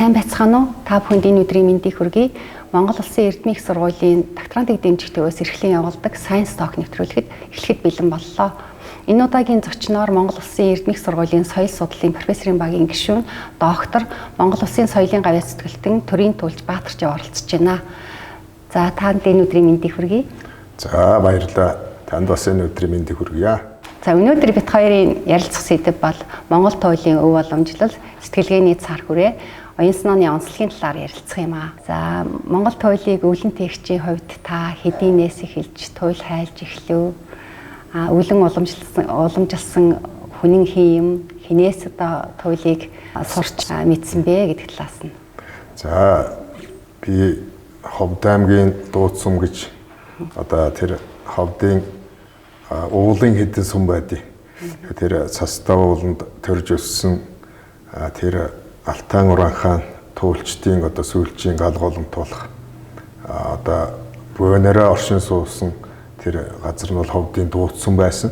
Сайн байцгаана уу? Та бүхэнд энэ өдрийн мэндийг хүргэе. Монгол Улсын Эрдэнэ их сургуулийн докторантыг дэмжих төвөөс эрхлэн явуулдаг Science Talk нэвтрүүлэхэд эхлэхэд бэлэн боллоо. Энэ удаагийн зочноор Монгол Улсын Эрдэнэ их сургуулийн соёл судлалын профессорын багийн гишүүн доктор Монгол Улсын соёлын гавьяа сэтгэлтэн Төрийн Түлж Баатарчин оролцож байна. За танд энэ өдрийн мэндийг хүргэе. За баярлалаа. Танд бас энэ өдрийн мэндийг хүргье. За өнөөдөр бид хоёрын ярилцах сэдэв бол Монгол туйлын өв уламжлал, сэтгэлгээний цар хүрээ, оюун санааны онцлогийн талаар ярилцах юм аа. За Монгол туйлыг өвлөн тээгчийн хувьд та хэдийнээс эхэлж туйл хайлж эхлэв? Өвлөн уламжилсан хүнэн хин юм хинээс одоо туйлыг сурч мэдсэн бэ гэдэг талаас нь. За би Ховд аймгийн Дууцсум гэж одоо тэр Ховдын уулын хэдэн сүм байдгийг. Тэр цастаа ууланд төрж өссөн тэр Алтан Уран хаан туульчдын одоо сүүлчийн гал голомтуулах одоо буйнараа оршин суусан тэр газар нь бол Ховдын Дууцсум байсан.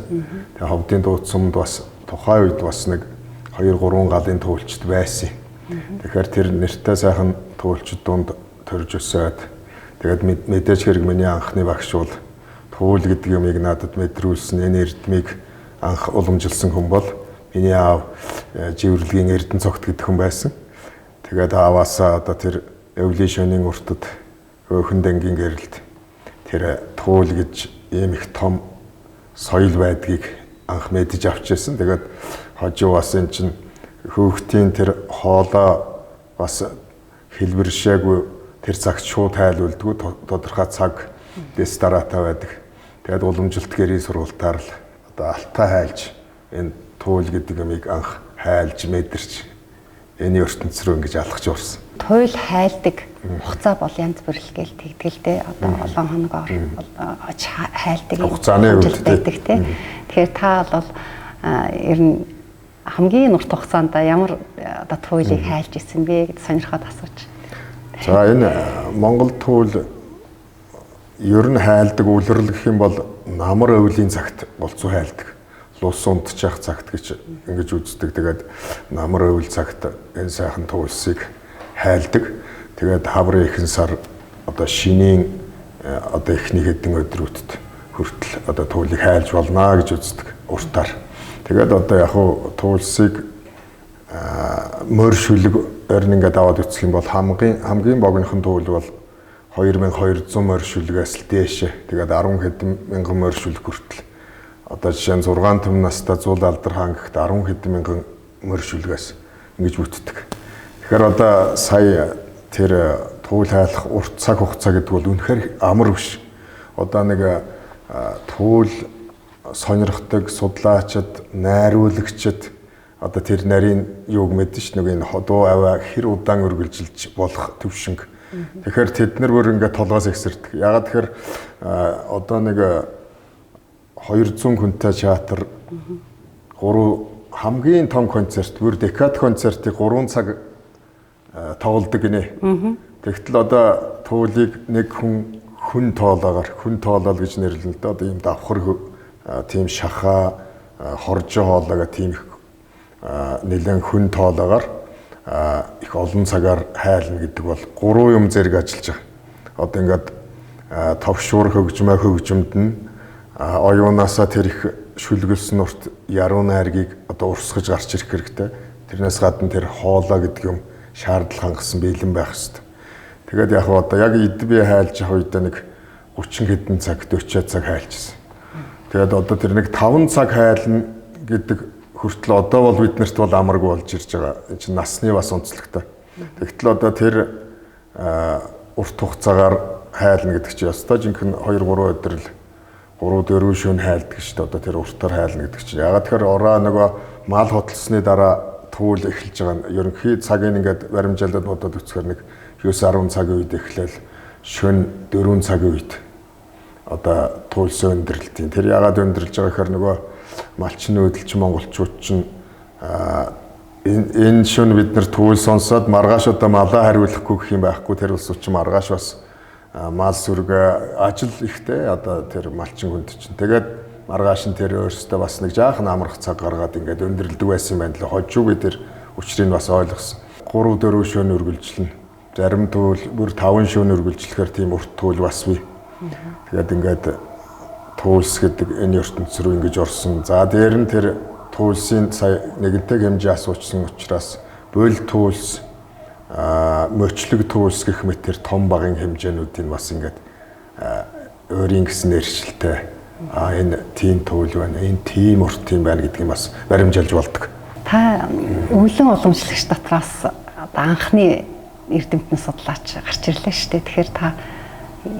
Тэгээ Ховдын Дууцсумд бас тухайн үед бас нэг 2-3 галын туульчд байсан. Тэгэхээр тэр нэртэй сайхан туульчд дунд төрж өсөөд тэгээд мэдээж хэрэг миний анхны багш бол туул гэдэг юмыг надад мэдрүүлсэн энэ эрдмийг анх уламжилсан хүн бол миний аав живэрлэгийн Эрдэнэ цогт гэдэг хүн байсан. Тэгээд ааваасаа одоо тэр Өвлийн шөнийн уртад Өөхөн дангийн гэрэлд тэр туул гэж ийм их том соёл байдгийг анх мэдэж авчихсан. Тэгээд хожуу бас эн чин хөөхтийн тэр хоолоо бас хэлбэршээгүй тэр цагт шууд хайлуулдгүй тодорхой цаг дэс дараатай байдаг. Тэгээд уламжилт гэрийн сургалтаар л одоо алтаа хайлж энэ туул гэдэг юмыг анх хайлж мэдэрч энэ ертөнц рүү ингэж алхаж урсан. Туйл хайлдаг хугацаа бол янз бүр л гээл тэгдэлтэй одоо олон хоногоор хайлдаг хугацааны үед байдаг тий. Тэгэхээр та бол ер нь хамгийн урт хугацаанд ямар одоо туйлыг хайлж ирсэн бэ гэж сонирхоод асууж. За энэ Монгол туул ер нь хайлдаг үлрэл гэх юм бол намар өвлийн цагт болцоо хайлдаг. Лус унтчих цагт гэж ингэж үздэг. Тэгээд намар өвөл цагт энэ сайхан туульсыг хайлдаг. Тэгээд хаврын ихэнх сар одоо шинийн одоо эхний хэдэн өдрүүдэд хүртэл одоо туулыг хайлж болно гэж үздэг уртаар. Тэгээд одоо яг хуу туульсыг морь шүлэг орин ингээд аваад үсэх юм бол хамгийн богинохон туул бол 2200 морь шүлгээс л дээшээ. Тэгээд 10 хэдэн мянган морь шүлэг хүртэл. Одоо жишээ нь 6 төв настай Зул Алдар хаан гэхэд 10 хэдэн мянган морь шүлгээс ингэж бүтдэг. Тэгэхээр одоо сая тэр туул хайлах урт цаг хугацаа гэдэг бол үнэхээр амар биш. Одоо нэг туул сонирхдаг судлаачид, найруулагчид одоо тэр нарийн юуг мэдэн ш нэг энэ ходоо аваа хэр удаан үргэлжилж болох төвшинг. Тэгэхээр тэд нар бүр ингээд толгоос ихсэрдэг. Ягаад тэгэхээр одоо нэг 200 хүнтэй театр 3 хамгийн том концерт, бүр декад концертыг 3 цаг тоглодог гинэ. Тэгтэл одоо туулыг нэг хүн тоолол гэж нэрлэнэ. Одоо ийм давхар тийм шахаа хоржоо хоолойгоо тийм их нэлээд хүн тоолоогоор их олон цагаар хайлна гэдэг бол 3 юм зэрэг ажиллаж байгаа. Одоо ингээд товшуур хөгжмөд нь оюунаасаа тэр их шүлгэлсэн урт яруу найргийг одоо урсгаж гарч ирэх хэрэгтэй. Тэрнээс гадна тэр хоолоо гэдэг юм шаардлага хангасан бэлэн байх хэрэгтэй. Тэгээд яг одоо яг эдбээ хайлж явах үед нэг 30 хэдэн цаг 40 цаг хайлжсэн. Тэгээд одоо тэр нэг 5 цаг хайлна гэдэг хүртэл одоо бол биднэрт бол амаргүй болж ирж байгаа. Энэ чинь насны бас онцлогтой. Тэгтэл одоо тэр урт хугацаагаар хайлна гэдэг чинь ёстой жинхэнэ 2-3 өдөр л 3-4 шөнө хайлдаг шүү дээ. Одоо тэр уртаар хайлна гэдэг чинь. Ягаад тэгэхээр ороо нөгөө мал хөдөлсөний дараа туул эхэлж байгаа. Ерөнхий цагийн ингээд баримжаалаад бодоод үзэхээр нэг 9-10 цагийн үед эхлээл шөнө 4 цагийн үед одоо туульсан өндөрлөлтийн. Тэр ягаад өндөрлж байгаа гэхээр нөгөө малчин нүүдэлчин монголчууд чинь энэ шөнө бид нар туул сонсоод маргааш одоо малаа хариулахгүй гэх юм байхгүй. Тэр улс чинь маргааш бас мал сүргэ ажил ихтэй одоо тэр малчин хүнд чинь. Тэгээд маргааш нь тэр өөрсдөө бас нэг жаахан амрах цаг гаргаад ингээд өндөрлөдөг байсан юм байна л. Хожуугүй тэр учрыг бас ойлгосон. 3-4 шөнө үргэлжилнэ. Зарим туул бүр 5 шөнө үргэлжлэхээр тийм урт туул бас бий. Тэгээд ингээд туулс гэдэг энэ ертөнц рүү ингэж орсон. За дээр нь тэр туулсын сая нэгэнтэй хэмжээ асуучсан учраас буйл туулс, мөчлөг туулс гэх мэт тэр том багын хэмжээнүүдийн бас ингээд өөрийн гэсэн нэршилтэй энэ тийм туул байна, энэ тийм урт тийм байна гэдгийг бас баримжаалж болдог. Та өвлөн уламжлагч дотроос анхны эрдэмтэн судлаач гарч ирлээ шүү дээ. Тэгэхээр та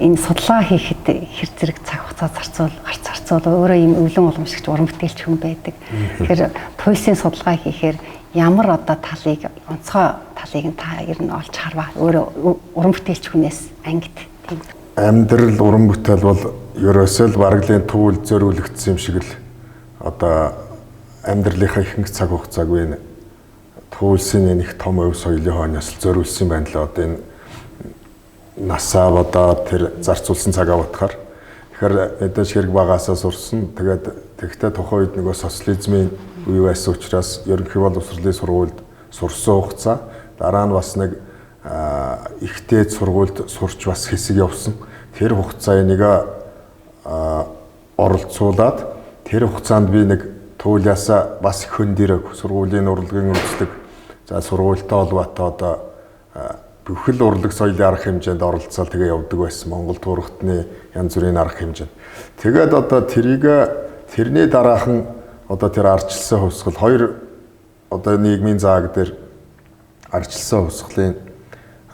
энэ судалгаа хийхэд хэр зэрэг цаг хугацаа зарцуул өөрөө ийм өвлөн уламжлагч уран бүтээлч хүн байдаг. Тэгэхээр туйлсын судалгаа хийхээр ямар одоо талыг онцгой талыг нь та ер нь олж харваа. Өөрөө уран бүтээлч хүнээс ангид тийм. Амьдрал уран бүтээл бол ерөөсөө л баргалын туул зориулагдсан юм шиг л одоо амьдралынхаа ихэнх цаг хугацааг вэ туульсын нэг том өв соёлын хойноос зориулсан байна л одоо энэ насаа бодоод тэр зарцуулсан цагаа бодохоор тэгэхээр мэдээж хэрэг багасаа сурсан. Тэгэхдээ тухайн үед нөгөө социализмын үе байсан учраас ерөнхий боловсролын сургуульд сурсан хугацаа дараа нь бас нэг ихтэй сургуульд сурч бас хэсэг явсан. Тэр хугацааг нэг оролцуулаад тэр хугацаанд би нэг туулиасаа бас их хөндөрөг сургуулийн урлагийн үндэслэг за сургуультай холбоотой одоо бүхэл урлаг соёлын арга хэмжээнд оролцоод тэгээ явдаг байсан. Монгол туурхтны янз бүрийн арга хэмжээнд. Тэгээд одоо тэрний дараахан одоо тэр ардчилсан хувьсгал хоёр одоо нийгмийн зааг дээр ардчилсан хувьсгалын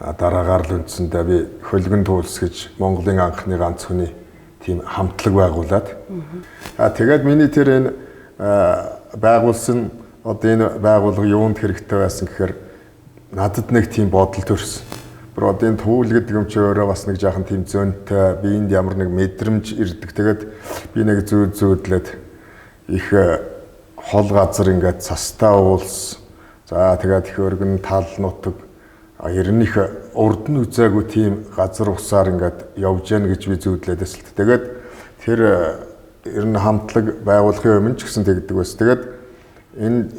дараагаар л үндсэндээ би хөлгөн туулс гэж Монголын анхны ганц хүний тийм хамтлаг байгуулад. Тэгээд миний тэр энэ байгуулсан одоо энэ байгууллага юунд хэрэгтэй байсан гэхээр надад нэг тийм бодол төрсөн. Бүр одоо энэ туул гэдэг юм чи өөрөө бас нэг жаахан тийм зөнтэй, биеинд ямар нэг мэдрэмж ирдэг. Тэгээд би нэг зүүдлээд их хол газар ингээд цастаа уулс. За тэгээд их өргөн тал нутаг ерөнх урд нь үзээгүй тийм газар усаар ингээд явж яах гэж би зүүдлээдээс л. Тэгээд тэр ер нь хамтлаг байгуулахын өмнө ч гэсэн тэгдэг байсан. Тэгээд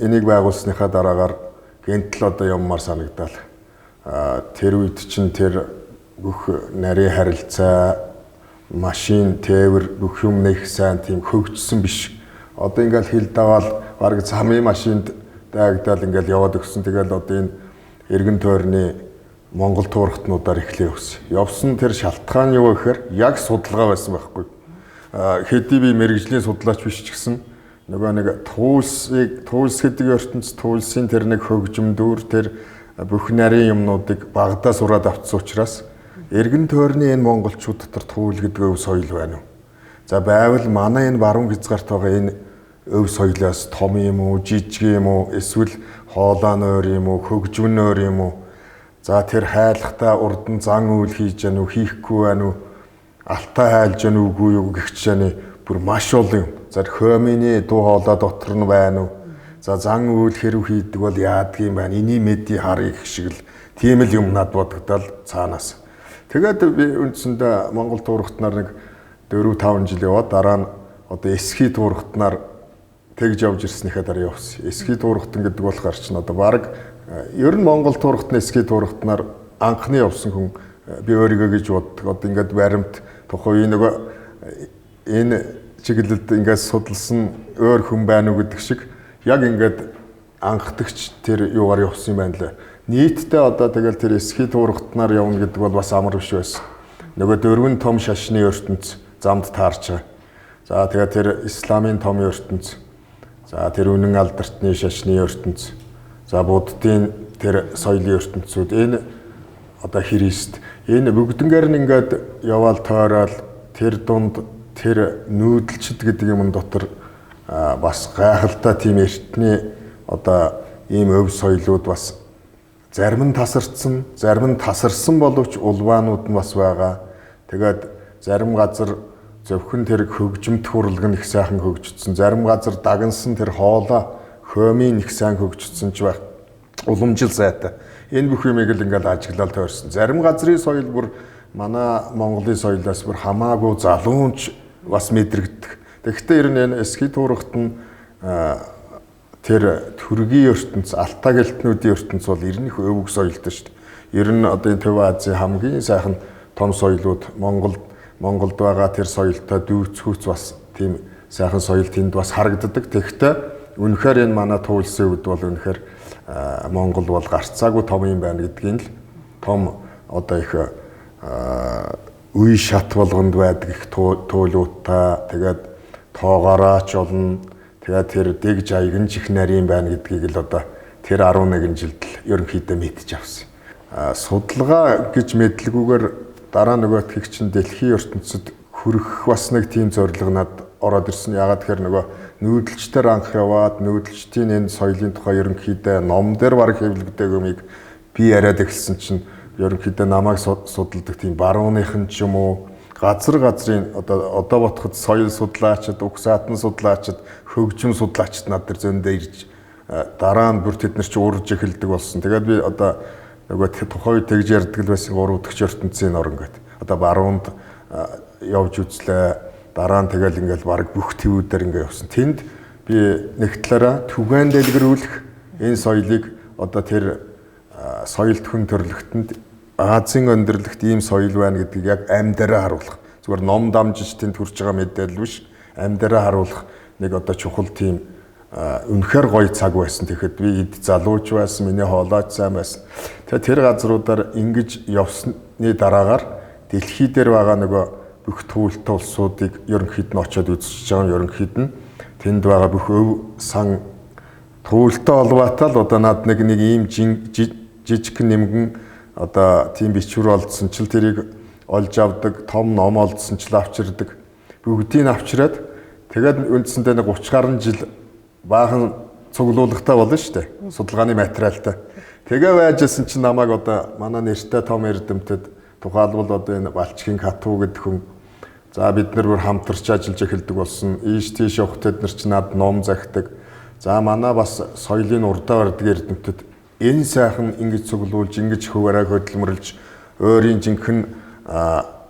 энийг байгуулсныхаа дараагаар гэнтэл одоо юммаар санагдал. Тэр үед чинь тэр бүх нарийн харилцаа, машин, тээвэр бүх юм нэг сайн тийм хөгжсөн биш. Одоо ингээл хил даваал бараг замын машинд дайгдаал ингээл яваад өгсөн. Тэгэл одоо энэ эргэн тойрны Монгол туурхтнуудаар эхлээ өгсөн. Явсан тэр шалтгаан юу гэхээр яг судалгаа байсан байхгүй. Хэдий би мэрэгжлийн судлаач биш ч гэсэн нөгөө нэг туульс гэдэг ертөнц туульсын тэр нэг хөгжимдүүр тэр бүх нарийн юмнуудыг багадаа сураад авцсан учраас эргэн тойрны энэ монголчууд дотор туул гэдэг өв соёл байна уу? За байвал манай энэ баруун хязгаарт байгаа энэ өв соёлоос том юм уу, жижиг юм уу, эсвэл хоолой нойр юм уу, хөгжим нойр юм уу? За тэр хайлахтаа урд нь зан үйл хийж яана уу, хийхгүй байна уу? Алтай хайлж яана уугүй юу гэх чинь бүр маш олон юм. За хөөмийн дуу хоолой дотор нь байна уу? За зан үйл хэрв хийдэг бол яадаг юм байна? Эний мэдий харъя гэх шиг л тийм л юм над бодогдол цаанаас. Тэгээд би үндсэндээ Монгол туурхтнаар нэг 4-5 жил яваад дараа нь одоо эсхий туурхтнаар тэгж явж ирснийхээ дараа явсан. Эсхий туурхтан гэдэг болохоор ч одоо баг ер нь Монгол туурхтны эсхий туурхтнаар анхны явсан хүн би өөрийгөө гэж боддог. Одоо ингээд баримт тухайн нөгөө энэ чиглэлд ингээд судалсан өөр хүн байна уу гэдэг шиг яг ингээд анхдагч тэр юугаар явсан юм байна лээ. Нийтдээ одоо тэгэл тэр эсхий туурхтнаар явна гэдэг бол бас амар биш байсан. Нөгөө дөрвөн том шашны ертөнц замд таарч байгаа. За тэгээ тэр исламын том ертөнц. За тэр үнэн алдартны шашны ертөнц. За буддын тэр соёлын ертөнцүүд энэ одоо Христ энэ бүгднгээр нь ингээд яваал тойрол тэр дунд тэр нүүдэлчд гэдэг юм дотор бас гайхалтай тийм эртний одоо ийм өв соёлууд бас зарим нь тасарсан, зарим нь тасарсан боловч улбаанууд нь бас байгаа. Тэгээд зарим газар зөвхөн тэр хөгжимт хурлаг нь их сайхан хөгжсөн, зарим газар дагнсан тэр хоолой хөөмийн их сайн хөгжсөн ч байх. Уламжил сайтай. Энэ бүх юмыг л ингээд ажиглал тойрсон. Зарим газрын соёл бүр манай Монголын соёлоос бүр хамаагүй залуунч бас мэдрэгддэг. Тэгэхдээ ер нь энэ эсхий туурхт нь тэр төргийн ертөнц, алтаа гэлтнүүдийн ертөнц бол ирнэх өвөг соёлтой шүү дээ. Ер нь одоо энэ Төв Азийн хамгийн сайхан том соёлууд Монголд байгаа тэр соёлтой дүүцхүүц бас тийм сайхан соёл тэнд бас харагддаг. Тэгэхдээ үнэхээр энэ манай туульсын үед бол үнэхээр Монгол бол гарцаагүй том юм байна гэдгийг л том одоо их үе шат болгонд байдаг их туйлуудтай тэгээд тоогоорооч болно. Тэгээд тэр дэг жаягнж их нарийн байна гэдгийг л одоо тэр 11 жилд л ерөнхийдөө мэдчих авсан. Судалгаа гэж мэдлгүүгээр дараа нөгөөдхийг чинь дэлхийн ертөнцид хүрэх бас нэг тийм зорилго над ороод ирсэн. Ягаад тэгэхээр нөгөө нүүдэлчдэр анх яваад нүүдэлчдийн энэ соёлын тухай ерөнхийдөө ном дээр баг хэвлэгдэх юмыг би яриад эхэлсэн чинь ерөнхийдөө намайг судалдаг тийм барууныхан ч юм уу газрын одоо ботход соёл судлаачид, угс хатан судлаачид, хөгжим судлаачид над дээр зөндөө ирж дараа нь бүр тэд нар чи урж эхэлдэг болсон. Тэгээд би одоо нөгөө тухайн үед тэгж ярьдаг л байсан 3 дахь ертөнцийн орн гэдэг. Одоо баруунд явж үзлээ. Дараа нь тэгэл ингээл баг бүх твүүдээр ингээ явсан. Тэнд би нэг талаараа түгээн дэлгэрүүлэх энэ соёлыг одоо тэр соёлт хүн төрлөختөнд Азийн өндөрлөгт ийм соёл байна гэдгийг яг амьдараа харуулах. Зүгээр ном дамжиж тэнд хүрч байгаа мэдээлэл биш. Амьдараа харуулах нэг одоо чухал тийм үнэхээр гоё цаг байсан. Тэгэхэд би эд залууч байсан, миний хоолойч сайн байсан. Тэгээ тэр газруудаар ингэж явсны дараагаар дэлхий дээр байгаа нөгөө бүх төвлөлтөө улсуудыг ерөнхийд нь очиод үзэж байгаа юм. Ерөнхийд нь тэнд байгаа бүх өв сан төвлөлтөө олбаатай л одоо над нэг ийм жижиг нэмгэн одоо тийм бичвэр олдсон ч тэрийг олж авдаг, том ном олдсон ч авчирдаг. Бүгдийг авчираад тэгээд үндсэндээ нэг 30 гаруй жил баахан цуглуулгатай болно шүү дээ. Судалгааны материалтай. Тэгээ байжсэн чинь намайг одоо манай нэртэй том эрдэмтэд тухайлбал одоо энэ Балчгийн Кату гэдэг хүн за бид нар бүр хамтарч ажиллаж эхэлдэг болсон. Ийш тийш явахад нар ч над ном захидаг. За манай бас соёлын урдаа бардаг эрдэмтэд энэ сайхан ингэж цуглуулж, ингэж хөвөрөө хөдөлмөрлж, өөрийн жинхэнэ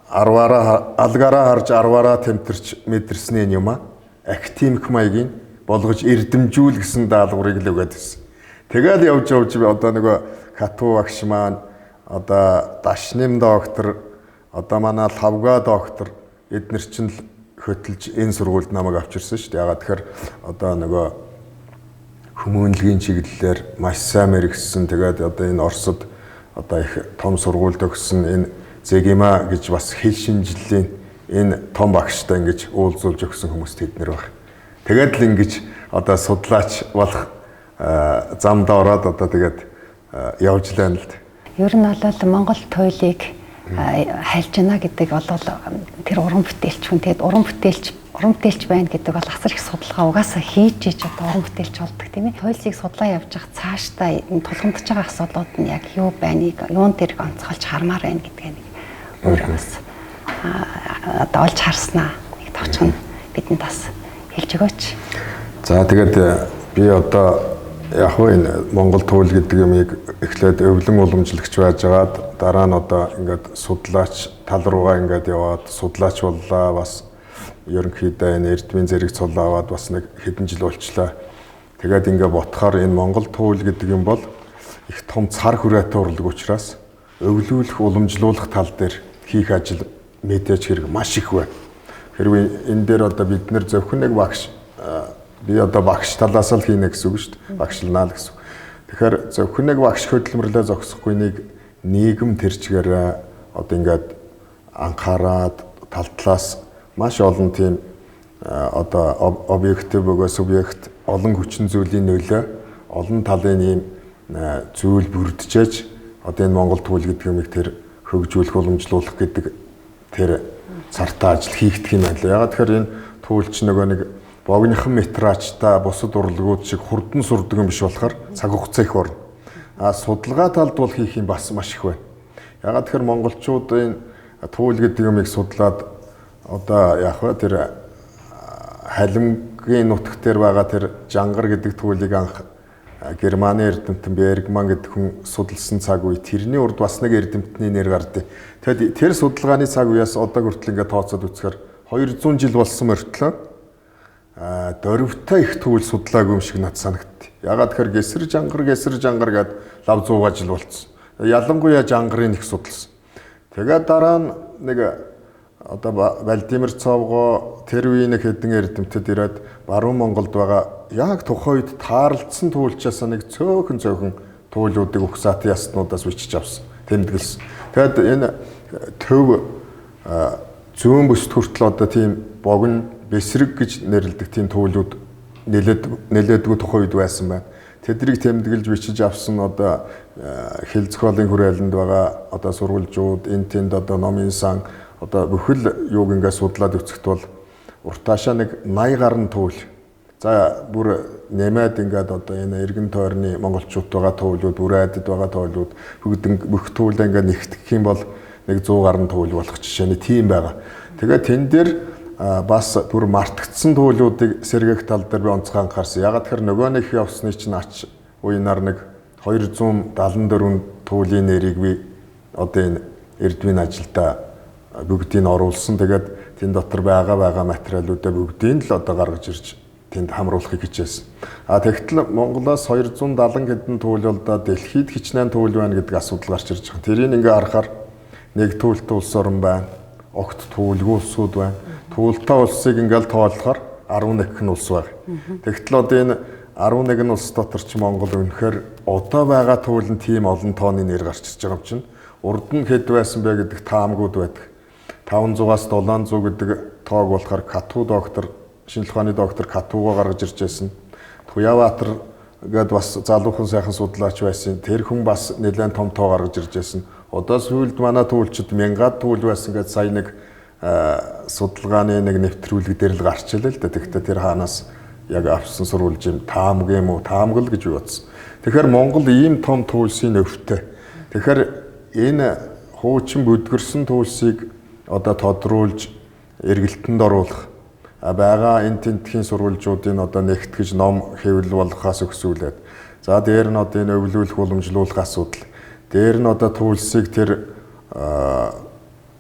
алгаараа харж 10-аараа тэмтэрч мэдэрснээ юм а. Академик маягийн болгож эрдэмжүүл гэсэн даалгаврыг л өгöd байсан. Тэгээд явж одоо нөгөө Кату багш маань одоо Дашним доктор, одоо манай Лавга доктор эднэр чинь л хөтөлж энэ сургуульд намайг авчирсан шүү дээ. Ягаад тэгэхээр одоо нөгөө хүмүүнлэгийн чиглэлээр маш сайн мэрэгсэн. Тэгээд одоо энэ Оросд одоо их том сургуульд өгсөн энэ Зэгима гэж бас хэл шинжиллийн энэ том багштай ингэж уулзуулж өгсөн хүмүүс тэднэр баг. Тэгээд л ингэж одоо судлаач болох замд ороод одоо тэгээд явж лаана л. Ер нь бол Монгол туйлыг хайлж байна гэдэг бол тэр уран бүтээлч хүн. Тэгээд уран бүтээлч байна гэдэг бол асар их судалгаа угаасаа хийж одоо уран бүтээлч болдог тийм ээ. Туйлыг судлаа явж явах цаашдаа энэ тулгамдж байгаа асуудлууд нь яг юу байныг юун дээр онцгойлж хармаар байна гэдгийг өөрөөс одоо олж харснаа нэг товчхон бидэнд бас хэлж өгөөч. За тэгээд би одоо яг энэ Монгол туйл гэдэг юмыг эхлээд өвлөн уламжлагч байжгаад дараа нь одоо ингээд судлаач тал руугаа ингээд яваад судлаач боллоо. Бас ерөнхийдөө энэ эрдмийн зэрэг цул аваад бас нэг хэдэн жил болчлаа. Тэгээд ингээд ботхоор энэ Монгол туйл гэдэг юм бол их том цар хүрээтэй урлаг учраас өвлүүлэх, уламжлуулах тал дээр хийх ажил мэдээж хэрэг маш их байна. Хэрвээ энэ дээр одоо бид нэр зөвхөн нэг багш би одоо багш талаас л хийнэ гэсэн үг шүү дээ. Багшлнаа л гэсэн. Тэгэхээр зөвхөн нэг багш хөдөлмөрлөө зогсохгүй нийгэм төрчгөр одоо ингээд анхаарад тал талаас маш олон тийм одоо объектив бөгөө субъект олон хүчин зүйлийн нөлөө олон талын ийм зүйл бүрдчээж одоо энэ Монгол туйл гэдэг юмыг тэр хөгжүүлэх уламжлуулах гэдэг тэр цартаа ажил хийгдэх юм байна. Ягаад тэгэхээр энэ туйлч нөгөө нэг богинохон метражтай бусад урлагууд шиг хурдан сурдаг юм биш болохоор цаг хугацаа их орно. Судалгаа талд бол хийх юм бас маш их байна. Ягаад тэгэхээр монголчууд энэ туйл гэдэг юмыг судлаад одоо яг хөө тэр халимгийн нутаг дээр байгаа тэр жангар гэдэг туйлыг анх Германы эрдэмтэн Бергман гэдэг хүн судалсан цаг үе тэрний урд бас нэг эрдэмтний нэр гардыг. Тэгэд тэр судалгааны цаг үеэс одоо хүртэл ингээд тооцоод үзэхээр 200 жил болсон мөртлөө дөрвтэй их туйл судлаагүй юм шиг надад санагдтыг. Ягаад тэгэхээр гэсэр жангар гэд лав 100 жил болцсон. Ялангуяа жангарын их судалсан. Тэгээд дараа нь нэг одоо Владимир Цовго тэр үеийн хэдэн эрдэмтэд ирээд баруун Монголд байгаа яг тухайн үед таарлцсан туульчаас нэг цөөхөн туулуудыг угсаатын яснуудаас бичиж авсан. Тэмдэглэсэн. Тэгэд энэ төв зүүн бүсд хүртэл одоо тийм богино бэсрэг гэж нэрлэдэг тийм туулууд нэлээдгүй тухайн үед байсан байна. Тэднийг тэмдэглэж бичиж авсан одоо хэл зохиолын хүрээлэнд байгаа одоо сурвалжууд, энэ тэнд одоо номын сан одоо бүхэл юуг ингээд судлаад үзэхэд бол уртаашаа нэг 80 гаруй туул. За бүр нэмээд ингээд одоо энэ эргэн тойрны монголчууд байгаа туулууд, бүр айдад байгаа туулууд бүх туулаа ингээд нэгтгэх юм бол нэг 100 гаруй туул болох жишээний тийм байгаа. Тэгээд тэн дээр бас бүр мартагдсан туулуудыг сэргээх тал дээр би онцгой анхаарсан. Ягаад тэгэхээр нөгөө нэг явсны чинь ач уянаар нэг 274 туулын нэрийг би одоо энэ эрдмийн ажилдаа бүгдийг оруулсан. Тэгээд тэн дотор байгаа материалуудаа бүгдийг л одоо гаргаж ирж тэнд хамруулахыг хичээсэн. Тэгтэл Монголоос 270 хэдэн туул бол да дэлхийд хичнээн туул байна гэдэг асуудал гарч ирж байгаа. Тэрийг ингээ харахаар нэг туултай улс орн байна. Огт туулгүй улсууд байна. Туултай улсыг ингээл тоолохоор 11 улс байна. Тэгтэл одоо энэ 11 улс дотор ч Монгол үнэхээр одоо байгаа туул нь тийм олон тооны нэр гарч ирж байгаа юм чинь. Урд нь хэд байсан бэ гэдэг таамгууд байдаг. 500-аас 700 гэдэг тоог болохоор Кату доктор, шинжлэх ухааны доктор Катугаа гаргаж ирж байсан. Туяаватар гээд бас залуухан сайхан судлаач байсан. Тэр хүн бас нэлээд том тоо гаргаж ирж байсан. Одоо сүүлд манай туульчид 1000-аад туул байсан гэж сая нэг судалгааны нэг нэвтрүүлэг дээр л гарч илээ л да. Тэгэхдээ тэр хаанаас яг авсан сурвалж юм таамаг юм уу? Таамаг л гэж бодсон. Тэгэхээр Монгол ийм том туульсын өвтэй. Тэгэхээр энэ хуучин бүдгэрсэн туульсыг одоо тодруулж эргэлтэнд оруулах байгаа энэ тентхийн сурвалжуудын одоо нэгтгэж ном хэвлэл болгохоос өксүүлээд за дээр нь одоо энэ өвлүүлэх уламжлуулах асуудал дээр нь одоо туульсыг тэр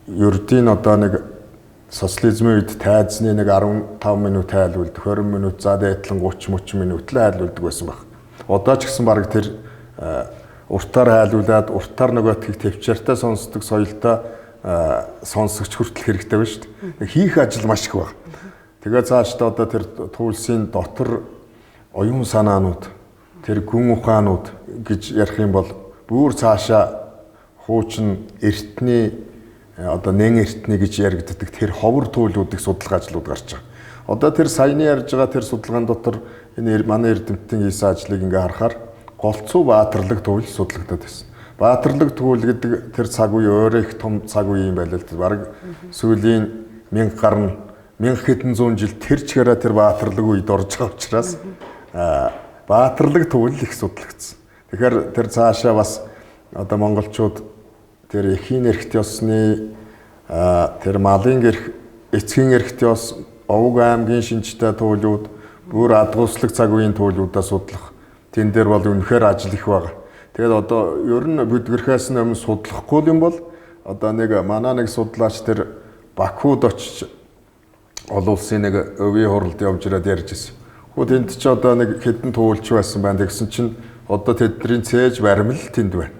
ердийн одоо нэг социализмын үед тайзны нэг 15 минут айлуулдаг 20 минут за дээдлэн 30 минут л айлуулдаг байсан баг. Одоо ч гэсэн баг тэр уртаар айлуулад уртаар нөгөөдгийг төвчээртэй сонсдог соёлтой сонсогч хүртэл хэрэгтэй байна шүү дээ. Хийх ажил маш их байна. Тэгээд цаашдаа одоо тэр туульсын дотор оюун санаанууд, тэр гүн ухаанууд гэж ярих юм бол бүр цаашаа хуучин эртний одоо нэн эртний гэж яригддаг тэр ховор туулуудыг судлах ажлууд гарч байгаа. Одоо тэр саяны ярьж байгаа тэр судалгаан дотор энэ манай эрдэмтдийн хийсэн ажлыг ингээ харахаар голцоо баатарлаг туул судлагдаад байсан. Баатарлаг туул гэдэг тэр цаг үе өөрөө их том цаг үе юм байлаа л дээ. Бараг сүүлийн 1000 гаруй 1000 хэдэн зуун жил тэр чигээрээ тэр баатарлаг үед орж байгаа учраас баатарлаг туул их судлагдсан. Тэгэхээр тэр цаашаа бас одоо монголчууд тэр эхийн эрхт ёсны тэр малын эрх эцгийн эрхт ёс Овг аймгийн шинжтэй туулууд бүр адгууслаг цаг үеийн туулуудаа судлах тэн дээр бол үнэхээр ажил их байгаа. Тэгээд одоо ер нь бүдгэрхээс өмнө судлахгүй юм бол одоо нэг манай нэг судлаач тэр Бакуд очиж олон улсын нэг өвийн хуралд явж ирээд ярьж ирсэн. Хөө тэнд ч одоо нэг хэдэн туулч байсан байна гэсэн чинь одоо тэдний цээж баримл тэнд байна.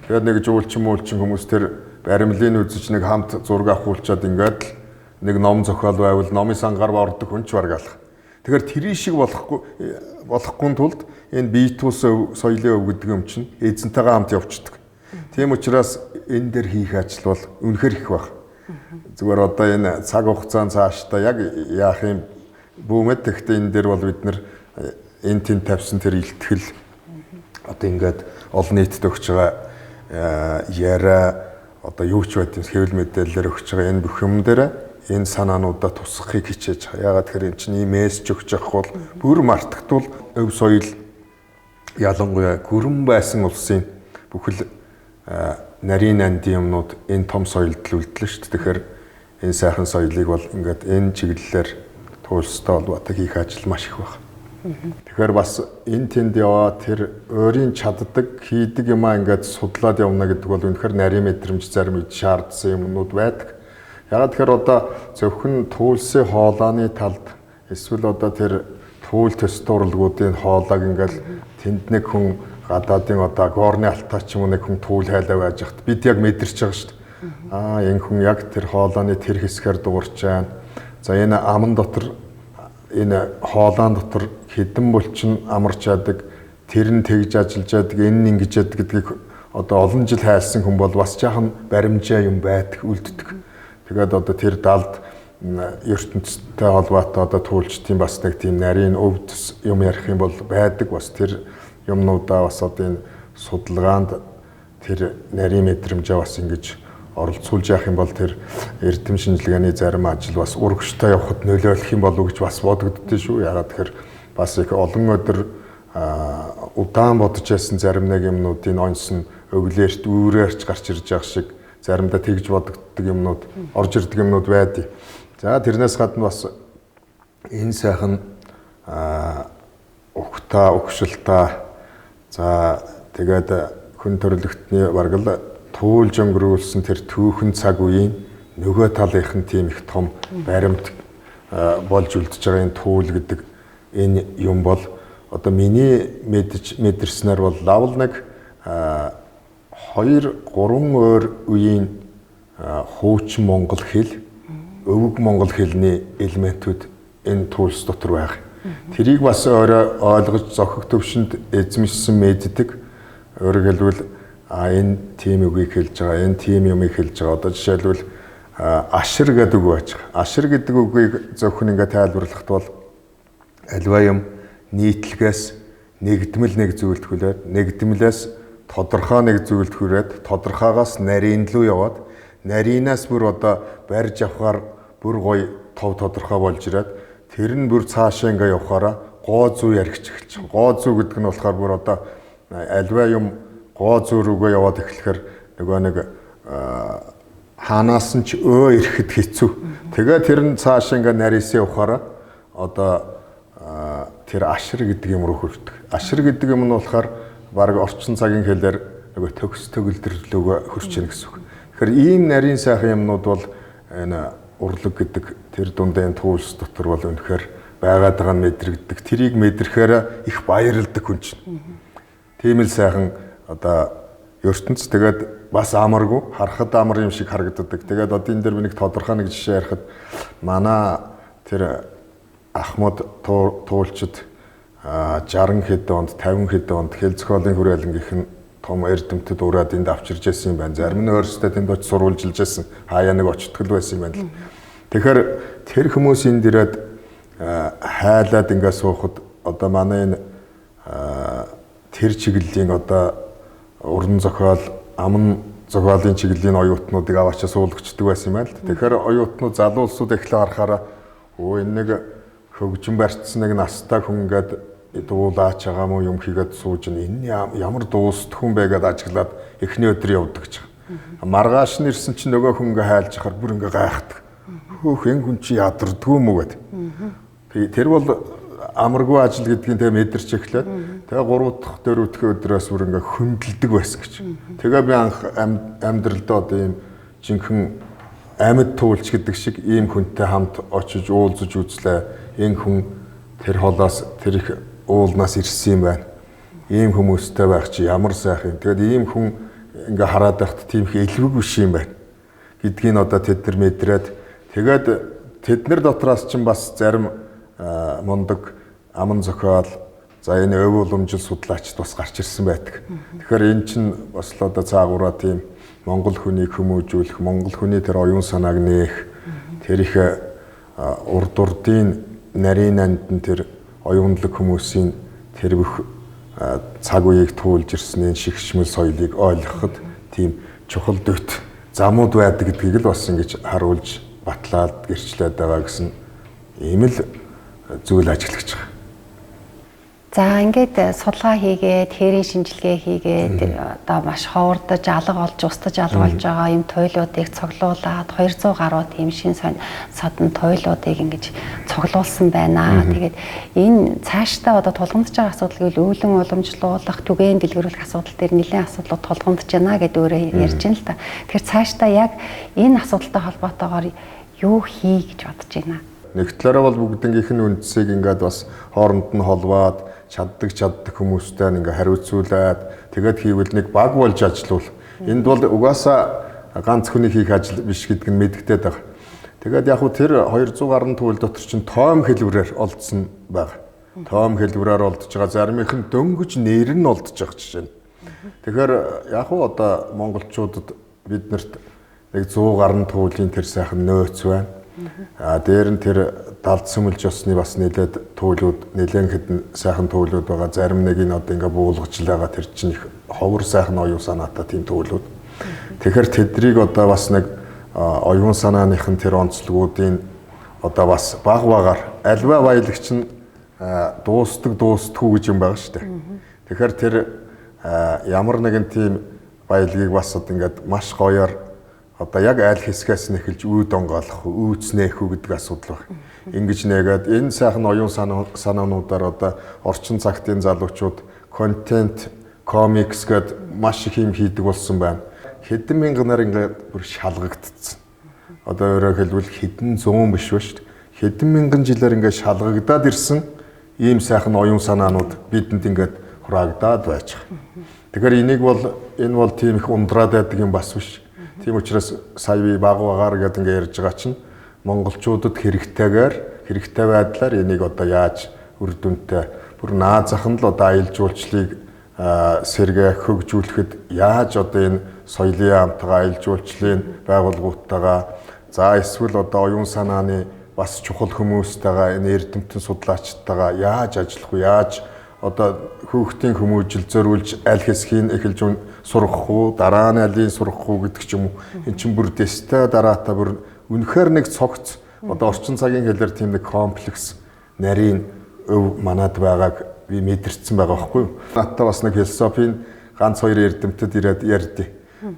Тэгээд нэг жуулчин хүмүүс тэр баримлын үзэж нэг хамт зураг авахулчаад ингээд л нэг ном зохиол байвал номын сангаар ордог хүн ч баргаалах. Тэгэхээр тэрий шиг болохгүй тулд энэ биетүүс соёлын өв гэдэг юм чинь эзэнтэйгээ хамт явчихдаг. Тийм учраас энэ дээр хийх ажил бол үнэхэр их баг. Зүгээр одоо энэ цаг хугацаанд цаашдаа яг яах юм бүүмэд тэгтээ энэ дээр бол бид нэр энэ тэнд тавьсан тэр илтгэл одоо ингээд олон нийтэд өгч байгаа яриа одоо юу ч байд юм хэвлэл мэдээлэлээр өгч байгаа энэ бүх юм дээр энэ санаануудаа тусгахыг хичээж байгаа. Ягаад тэгэхээр эн чинь ийм мессеж өгч явах бол бүр мартагдвал өв соёл ялангуяа гүрэн байсан улсын бүхэл нарийн андын юмнууд энэ том соёлд л үлдлээ шүү дээ. Тэгэхээр энэ сайхан соёлыг бол ингээд энэ чиглэлээр туульстай холбоотой хийх ажил маш их байна. Тэгэхээр бас энэ тэнд яваа тэр өөрийн чаддаг хийдэг юмаа ингээд судлаад явна гэдэг бол үнэхээр нарийн мэдрэмж зарим үед шаардсан юмнууд байдаг. Ягаад тэгэхээр одоо зөвхөн туульсын хоолойны талд эсвэл одоо тэр туул төс туралгуудын хоолойг ингээл тэнд нэг хүн гадаадын одоо горны алтаа ч юм уу нэг хүн түүл хайлаа байж хат бид яг мэдэрч байгаа шүү дээ. Энэ хүн яг тэр хоолойны тэр хэсгээр дуурч байна. За энэ аман дотор энэ хоолойн дотор хэдэн булчин амарч яадаг, тэр нь тэгж ажиллаж яадаг, энэ нь ингэж яадаг гэдгийг одоо олон жил хайлсан хүн бол бас жаахан баримжаа юм байдаг, үлддэг. Тэгээд одоо тэр далд ертөнцтэй холбоотой одоо түүлчдийн бас нэг тийм нарийн өвдөс юм ярих юм бол байдаг. Бас тэр юмнуудаа бас одоо энэ судалгаанд тэр нарийн мэдрэмжээ бас ингэж оролцуулж явах юм бол тэр эрдэм шинжилгээний зарим ажил бас урагштай явахад нөлөөлөх юм болов уу гэж бас бодогддөө шүү. Ягаад тэгэхээр бас их олон өдөр удаан бодож байсан зарим нэг юмнуудын онцсон өглөөрт үүрээрч гарч ирж байгаа шиг заримдаа тэгж бодогддог юмнууд орж ирдэг юмнууд байдیں۔ За тэрнээс гадна бас энэ сайхан угтаа угшилтаа за тэгээд хүн төрөлхтний бараг л туулж өнгөрүүлсэн тэр түүхэн цаг үеийн нөгөө талынх нь тийм их том баримт болж үлдэж байгаа энэ түүл гэдэг энэ юм бол одоо миний мэдэрснээр бол лавл нэг 2-3 өөр үеийн хуучин монгол хэл, өвөг монгол хэлний элементүүд энэ туулс дотор байгаа. Тэрийг бас өөрөө ойлгож зохих төвшөнд эзэмшсэн мэддэг. Өөрөөр хэлбэл энэ тийм үгийг хэлж байгаа, энэ тийм юмыг хэлж байгаа. Одоо жишээлбэл ашир гэдэг үг байж байгаа. Ашир гэдэг үгийг зөвхөн ингээд тайлбарлахад бол альва юм нийтлэгээс нэгдмэл нэг зүйлд хүлээд, нэгдмэлээс тодорхой нэг зүйлд хүрээд, тодорхойгоос нарийн руу яваад, нарийнаас бүр одоо барьж авахаар бүр гоё тов тодорхой болж ирээд, тэр нь бүр цаашаа ингээ явахаараа гоо зүй яригч эхэлж байгаа. Гоо зүй гэдэг нь болохоор бүр одоо альва юм гоо зүй рүүгээ яваад эхлэхээр нөгөө нэг хаанаас нь ч ирэхэд хэцүү. Тэгээ тэр нь цаашаа ингээ нарийсаа явахаараа одоо тэр ашир гэдэг юм руу хүрдэг. Ашир гэдэг юм нь болохоор баг орчин цагийн хэлээр нөгөө төгс төгөлдрөлөөгөө хөрч ийн гэсэн үг. Тэгэхээр ийм нарийн сайхан юмнууд бол энэ урлаг гэдэг тэр дундаа энэ туулс дотор бол үнэхээр байгаад байгаа нь мэдрэгддэг. Тэрийг мэдрэхээр их баярлдаг хүн чинь. Тийм л сайхан одоо ертөнц тэгээд бас амаргүй харахад амар юм шиг харагддаг. Тэгээд одоо энэ дээр би нэг тодорхой нэг жишээ ярихад манай тэр Ахмад туулчид 60 хэдэн онд 50 хэдэн онд хэл зохиолын хүрээлэнгийнх нь том эрдэмтэд ураад энд авчирж байсан юм байна. Зарим нь өөрсдөө тэнд очиж сурвалжилж байсан. Хаяа нэг очтгол байсан юм байна л. Тэгэхээр тэр хүмүүс энд ирээд хайлаад ингээ суухад одоо манай энэ тэр чиглэлийн одоо уран зохиол, аман зохиолын чиглэлийн оюутнуудыг аваачаа суулгачдаг байсан юм байна л. Тэгэхээр оюутнууд залуу улсууд эхлээ харахаараа өө энэ нэг хөгжин барьцсан нэг настай хүн ингээд дуулаач байгаа мó юм хийгээд сууж энэ ямар дуустд хүн байгаад ажиглаад эхний өдөр явдаг гэж байгаа. Маргааш нь ирсэн чинь нөгөө хүн ингээ хайлж ахаар бүр ингээ гайхдаг. Хөөх энэ хүн чи ядардгүй мүү гэд. Тэр бол амаргүй ажил гэдгийг тэгээ мэдэрч эхлээд тэгээ 3 дахь 4 дахь өдрөөс бүр ингээ хөндлөдөг байсан гэж. Тэгээ би анх амьдралдаа одоо ийм жинхэнэ амьд туулч гэдэг шиг ийм хүнтэй хамт очиж уулзаж үзлээ. Энэ хүн тэр холоос тэр их уулнаас ирсэн юм байна. Ийм хүмүүстэй байх чи ямар сайхан. Тэгээд ийм хүн ингээ хараад байхад тийм их элвэг биш юм байна гэдгийг одоо тэд нар мэдрээд тэгээд тэднэр дотроос ч бас зарим мундаг аман зохиол за энэ өв уламжил судлаачд бас гарч ирсэн байдаг. Тэгэхээр эн чинь бас л одоо цаагаараа тийм монгол хүнийг хүмүүжүүлэх, монгол хүний тэр оюун санааг нээх, тэр их урд урдын нарийн анд нь тэр оюунлаг хүмүүсийн тэр бүх цаг үеийг туулж ирсэн энэ шигшмэл соёлыг ойлгоход тийм чухал дэвт замууд байдаг гэдгийг л бас ингэж харуулж батлаад гэрчлээд байгаа гэсэн ийм л зүйл ажиглагч байгаа. За ингээд судалгаа хийгээд, хээрийн шинжилгээ хийгээд одоо маш ховордож, алга болж, устж алга болж байгаа юм туйлуудыг цуглуулад 200 гаруй тийм шин содон туйлуудыг ингэж цуглуулсан байна. Тэгээд энэ цаашдаа одоо тулгамдж байгаа асуудал гэвэл өвлөн уламжлуулах, түгээн дэлгэрүүлэх асуудал дээр нэлээд асуудлууд тулгамдж байна гэдээ өөрөө ярьж байна л да. Тэгэхээр цаашдаа яг энэ асуудалтай холбоотойгоор юу хий гэж бодож байна? Нэг талаараа бол бүгднгийнх нь үндсийг ингээд бас хооронд нь холбоод чаддаг хүмүүстэй ингээ хариуцуулаад тэгээд хийвэл нэг баг болж ажиллавал энд бол угаасаа ганц хүний хийх ажил биш гэдг нь мэдэгдээд байгаа. Тэгээд яг хөө тэр 200 гаруй туул дотор чинь тоом хэлбэрээр олдсон байна. Тоом хэлбэрээр олдож байгаа заримийнх нь дөнгөж нэр нь олдож байгаа жишээ нь. Тэгэхээр яг хөө одоо монголчуудад биднэрт нэг 100 гаруй туулын тэр сайхан нөөц байна. Дээр нь тэр далд сүмэлж осны бас нэлээд туулууд нэлээд хэдэн сайхан туулууд байгаа. Зарим нэг нь одоо ингээ буулгаж л байгаа тэр чинь их ховор сайхан оюун санаатай тийм туулууд. Тэгэхээр тэднийг одоо бас нэг оюун санааныхын тэр онцлогуудын одоо бас баг багаар альва баялагч нь дуустдаггүй гэж юм байгаа шүү дээ. Тэгэхээр тэр ямар нэгэн тийм баялагийг бас одоо ингээд маш гоёор одоо яг аль хэсгээс нь эхэлж үүд онгоолох, үүдснээх үү гэдэг асуудал байна. Ингэж нэгээд энэ сайхан оюун санаануудаар одоо орчин цагтын залуучууд контент, комикс гэд маш их юм хийдэг болсон байна. Хэдэн мянганаар ингээд бүр шалгагдсан. Одоо өөрөөр хэлбэл хэдэн зуун биш ба шүү дээ. Хэдэн мянган жилээр ингээд шалгагдаад ирсэн ийм сайхан оюун санаанууд бидэнд ингээд хураагдаад байж байгаа. Тэгэхээр энэ бол тийм их ундраад байдаг юм бас биш. Тийм учраас сая би багуугаар гэдэг ингээд ярьж байгаа чинь монголчуудад хэрэгтэй байдлаар энийг одоо яаж үр дүнтэй бүр наазахан л одоо аялал жуулчлалыг сэргээх хөгжүүлэхэд яаж одоо энэ соёлын амтгаа аялал жуулчлалын байгууллагуудтайгаа за эсвэл одоо оюун санааны бас чухал хүмүүстэйгээ энэ эрдэмтэн судлаачтайгаа яаж ажиллах вэ? Яаж одоо хүүхдийн хүмүүжил зориулж аль хэсгийг эхэлж сурах уу, дараа нь алийг сурах уу гэдэг ч юм уу. Эн чинь бүр дэстэй дараатаа бүр үнэхээр нэг цогц одоо орчин цагийн хэлээр тийм нэг комплекс нарийн өв манад байгааг би мэдэрсэн байгаа байхгүй юу? Надтай бас нэг философийн ганц хоёр эрдэмтэд ирээд ярьдیں۔